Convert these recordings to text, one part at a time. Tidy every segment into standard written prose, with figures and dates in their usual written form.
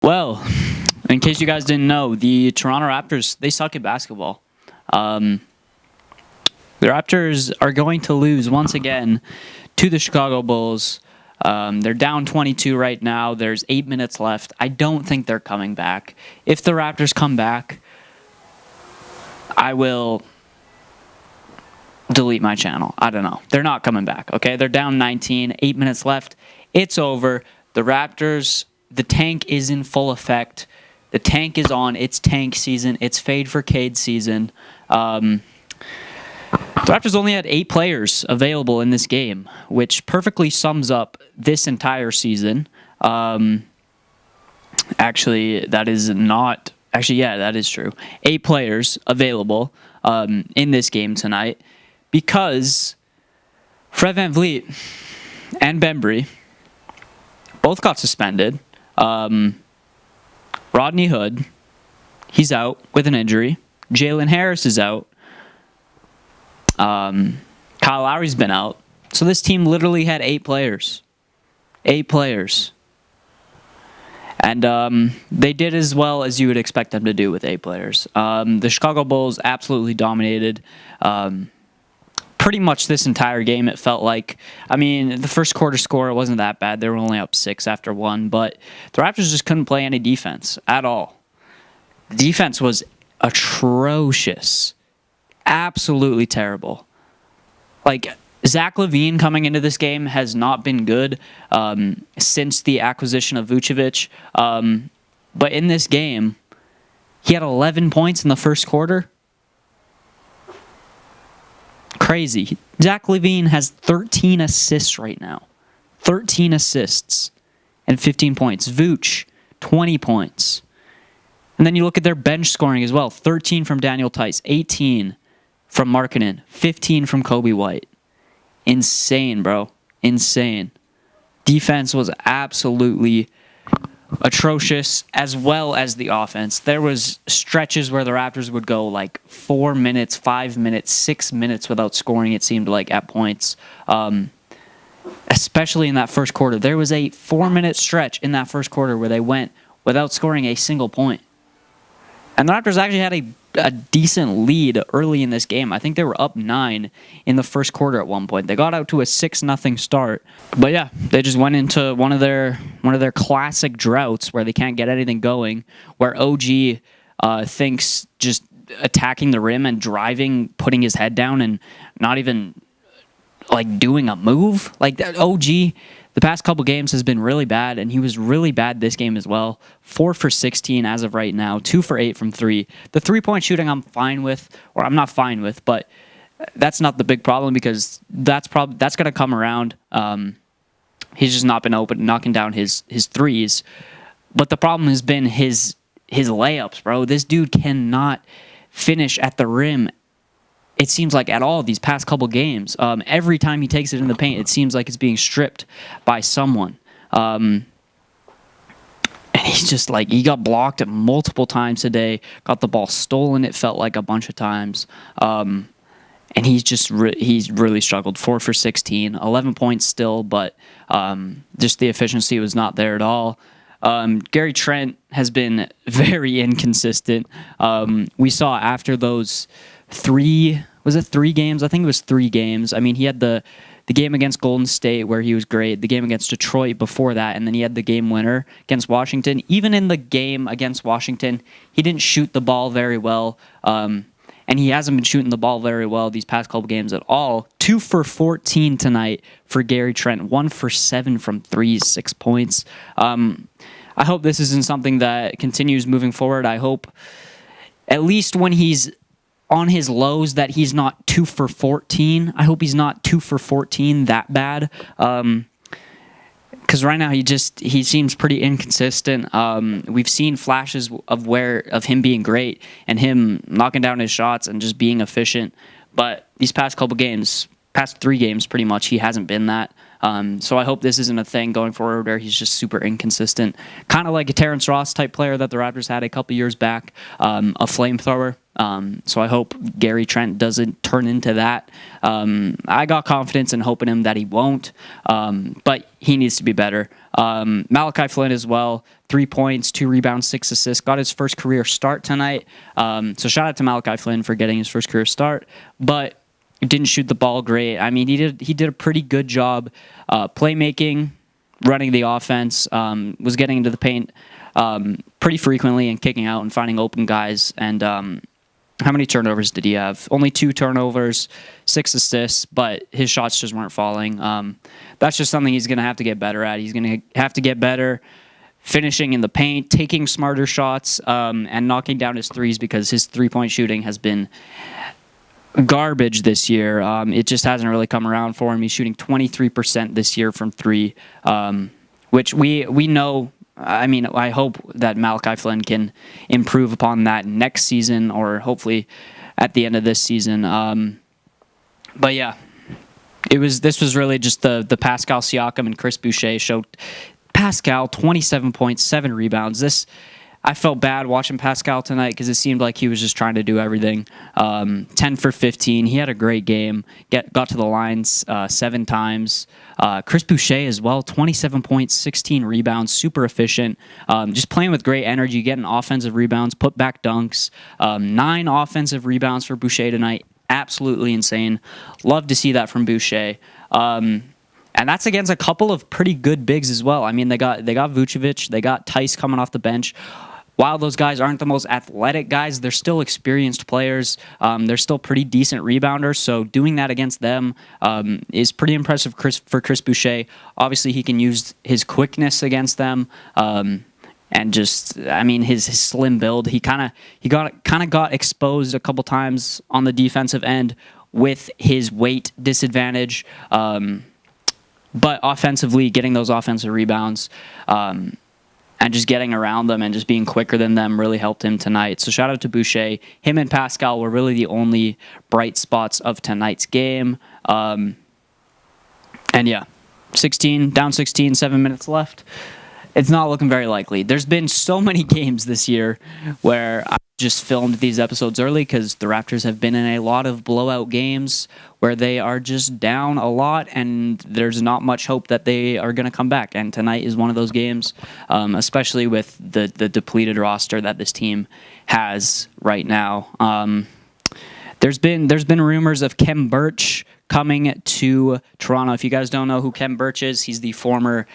Well, in case you guys didn't know, the Toronto Raptors, they suck at basketball. The Raptors are going to lose once again to the Chicago Bulls. They're down 22 right now. There's 8 minutes left. I don't think they're coming back. If the Raptors come back, I will delete my channel. I don't know. They're not coming back, okay? They're down 19, 8 minutes left. It's over. The Raptors, the tank is in full effect. The tank is on. It's tank season. It's fade for Cade season. The Raptors only had 8 players available in this game, which perfectly sums up this entire season. Actually, that is not... Actually, yeah, that is true. 8 players available in this game tonight because Fred VanVleet and Bembry both got suspended. Rodney Hood, he's out with an injury. Jalen Harris is out. Kyle Lowry's been out. So this team literally had 8 players. 8 players. And they did as well as you would expect them to do with 8 players. The Chicago Bulls absolutely dominated. Pretty much this entire game, it felt like. I mean, the first quarter score, it wasn't that bad. They were only up 6 after 1. But the Raptors just couldn't play any defense at all. The defense was atrocious. Absolutely terrible. Like, Zach LaVine coming into this game has not been good since the acquisition of Vucevic. But in this game, he had 11 points in the first quarter. Crazy. Zach LaVine has 13 assists right now. 13 assists and 15 points. Vooch, 20 points. And then you look at their bench scoring as well. 13 from Daniel Tice, 18 from Markkanen, 15 from Kobe White. Insane, bro. Insane. Defense was absolutely atrocious, as well as the offense. There was stretches where the Raptors would go like 4 minutes, 5 minutes, 6 minutes without scoring, it seemed like, at points. Especially in that first quarter. There was a 4-minute stretch in that first quarter where they went without scoring a single point. And the Raptors actually had a decent lead early in this game. I think they were up 9 in the first quarter at one point. They got out to a 6-0 start. But yeah, they just went into one of their classic droughts where they can't get anything going, where OG thinks just attacking the rim and driving, putting his head down and not even like doing a move. Like that OG the past couple games has been really bad, and he was really bad this game as well. 4 for 16 as of right now, 2 for 8 from 3. The 3-point shooting I'm fine with, or I'm not fine with, but that's not the big problem because that's going to come around. He's just not been open, knocking down his threes. But the problem has been his layups, bro. This dude cannot finish at the rim, it seems like, at all these past couple games. Every time he takes it in the paint, it seems like it's being stripped by someone. And he's just like, he got blocked multiple times today, got the ball stolen, it felt like, a bunch of times. And he's really struggled. 4 for 16, 11 points still, but just the efficiency was not there at all. Gary Trent has been very inconsistent. We saw after those 3 games? I think it was 3 games. I mean, he had the game against Golden State where he was great, the game against Detroit before that, and then he had the game winner against Washington. Even in the game against Washington, he didn't shoot the ball very well, and he hasn't been shooting the ball very well these past couple games at all. 2 for 14 tonight for Gary Trent, 1 for 7 from 3, 6 points. I hope this isn't something that continues moving forward. I hope at least when he's on his lows that he's not 2 for 14. I hope he's not 2 for 14 that bad. Because right now he seems pretty inconsistent. We've seen flashes of him being great and him knocking down his shots and just being efficient. But these past 3 games pretty much, he hasn't been that. So I hope this isn't a thing going forward where he's just super inconsistent. Kind of like a Terrence Ross type player that the Raptors had a couple years back, a flamethrower. So I hope Gary Trent doesn't turn into that. I got confidence in hoping him that he won't, but he needs to be better. Malachi Flynn as well, 3 points, 2 rebounds, 6 assists, got his first career start tonight. So shout out to Malachi Flynn for getting his first career start, but didn't shoot the ball great. I mean, he did a pretty good job playmaking, running the offense, was getting into the paint pretty frequently and kicking out and finding open guys. And how many turnovers did he have? Only 2 turnovers, 6 assists, but his shots just weren't falling. That's just something he's going to have to get better at. He's going to have to get better finishing in the paint, taking smarter shots, and knocking down his threes, because his three-point shooting has been garbage this year. It just hasn't really come around for him. He's shooting 23% this year from 3, which we know. I mean, I hope that Malachi Flynn can improve upon that next season, or hopefully at the end of this season. But yeah, this was really just the Pascal Siakam and Chris Boucher show. Pascal, 27 points, 7 rebounds. I felt bad watching Pascal tonight because it seemed like he was just trying to do everything. 10 for 15. He had a great game. Got to the lines 7 times. Chris Boucher as well, 27 points, 16 rebounds, super efficient. Just playing with great energy, getting offensive rebounds, put back dunks. 9 offensive rebounds for Boucher tonight. Absolutely insane. Love to see that from Boucher. And that's against a couple of pretty good bigs as well. I mean, they got Vucevic, they got Tice coming off the bench. While those guys aren't the most athletic guys, they're still experienced players. They're still pretty decent rebounders, so doing that against them is pretty impressive for Chris Boucher. Obviously, he can use his quickness against them, and just, I mean, his slim build. He kind of got exposed a couple times on the defensive end with his weight disadvantage, but offensively, getting those offensive rebounds. And just getting around them and just being quicker than them really helped him tonight. So shout out to Boucher. Him and Pascal were really the only bright spots of tonight's game. And yeah, down 16, 7 minutes left. It's not looking very likely. There's been so many games this year where I just filmed these episodes early because the Raptors have been in a lot of blowout games where they are just down a lot and there's not much hope that they are going to come back. And tonight is one of those games, especially with the depleted roster that this team has right now. There's been rumors of Khem Birch coming to Toronto. If you guys don't know who Khem Birch is, he's the former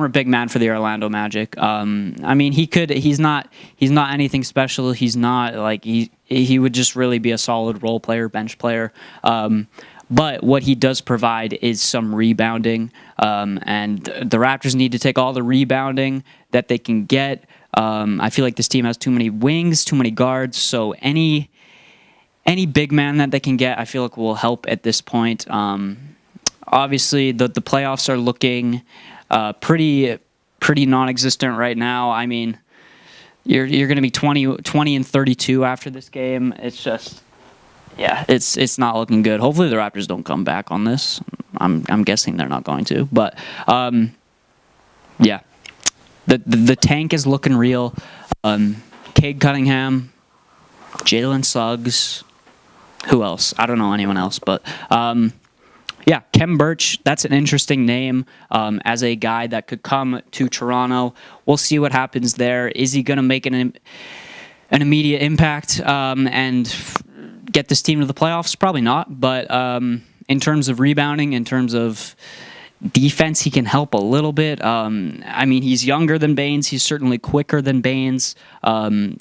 big man for the Orlando Magic. I mean, he's not anything special. He's not like he would just really be a solid role player, bench player. But what he does provide is some rebounding, and the Raptors need to take all the rebounding that they can get. I feel like this team has too many wings, too many guards, so any big man that they can get, I feel like will help at this point. Obviously, the playoffs are looking pretty non-existent right now. I mean, you're going to be 20 and 32 after this game. It's just, yeah, it's not looking good. Hopefully the Raptors don't come back on this. I'm guessing they're not going to, but yeah, the tank is looking real. Cade Cunningham, Jalen Suggs, who else? I don't know anyone else, but yeah, Khem Birch, that's an interesting name as a guy that could come to Toronto. We'll see what happens there. Is he going to make an immediate impact and get this team to the playoffs? Probably not. But in terms of rebounding, in terms of defense, he can help a little bit. I mean, he's younger than Baines. He's certainly quicker than Baines.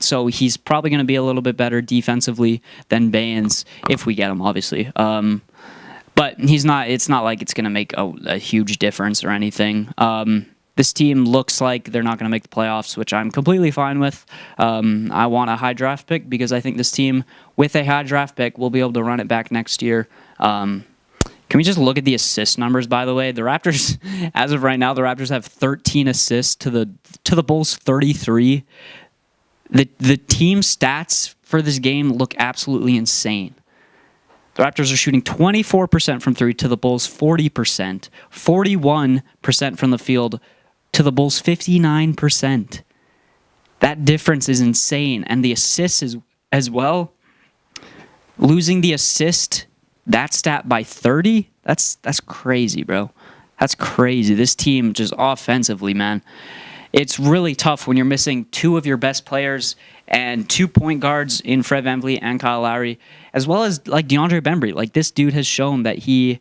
So he's probably going to be a little bit better defensively than Baines if we get him, obviously. But he's not. It's not like it's going to make a huge difference or anything. This team looks like they're not going to make the playoffs, which I'm completely fine with. I want a high draft pick because I think this team, with a high draft pick, will be able to run it back next year. Can we just look at the assist numbers, by the way? The Raptors, as of right now, the Raptors have 13 assists to the Bulls' 33. The team stats for this game look absolutely insane. The Raptors are shooting 24% from 3 to the Bulls' 40%, 41% from the field to the Bulls' 59%. That difference is insane. And the assists is, as well. Losing the assist, that stat by 30, that's crazy, bro. That's crazy. This team just offensively, man. It's really tough when you're missing two of your best players and 2 point guards in Fred VanVleet and Kyle Lowry, as well as like DeAndre Bembry. Like, this dude has shown that he's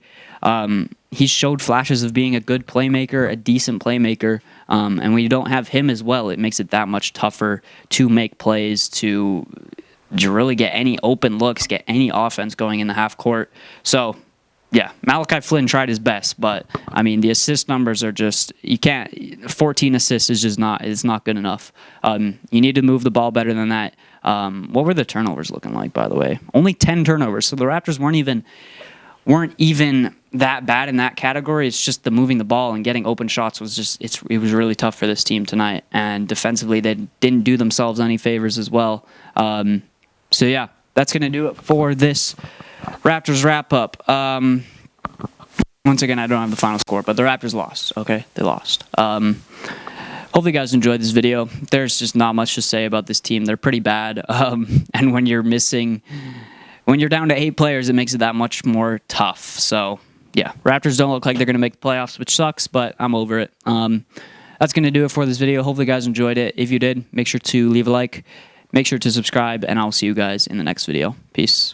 showed flashes of being a good playmaker, a decent playmaker. And when you don't have him as well, it makes it that much tougher to make plays, to really get any open looks, get any offense going in the half court. So, yeah, Malachi Flynn tried his best, but I mean, the assist numbers are just, you can't, 14 assists is just not, it's not good enough. You need to move the ball better than that. What were the turnovers looking like, by the way? Only 10 turnovers. So the Raptors weren't even that bad in that category. It's just the moving the ball and getting open shots was just, it was really tough for this team tonight. And defensively, they didn't do themselves any favors as well. So yeah, that's going to do it for this Raptors wrap-up. Once again, I don't have the final score, but the Raptors lost, okay? They lost. Hopefully you guys enjoyed this video. There's just not much to say about this team. They're pretty bad. And when you're down to 8 players, it makes it that much more tough. So, yeah, Raptors don't look like they're going to make the playoffs, which sucks, but I'm over it. That's going to do it for this video. Hopefully you guys enjoyed it. If you did, make sure to leave a like. Make sure to subscribe, and I'll see you guys in the next video. Peace.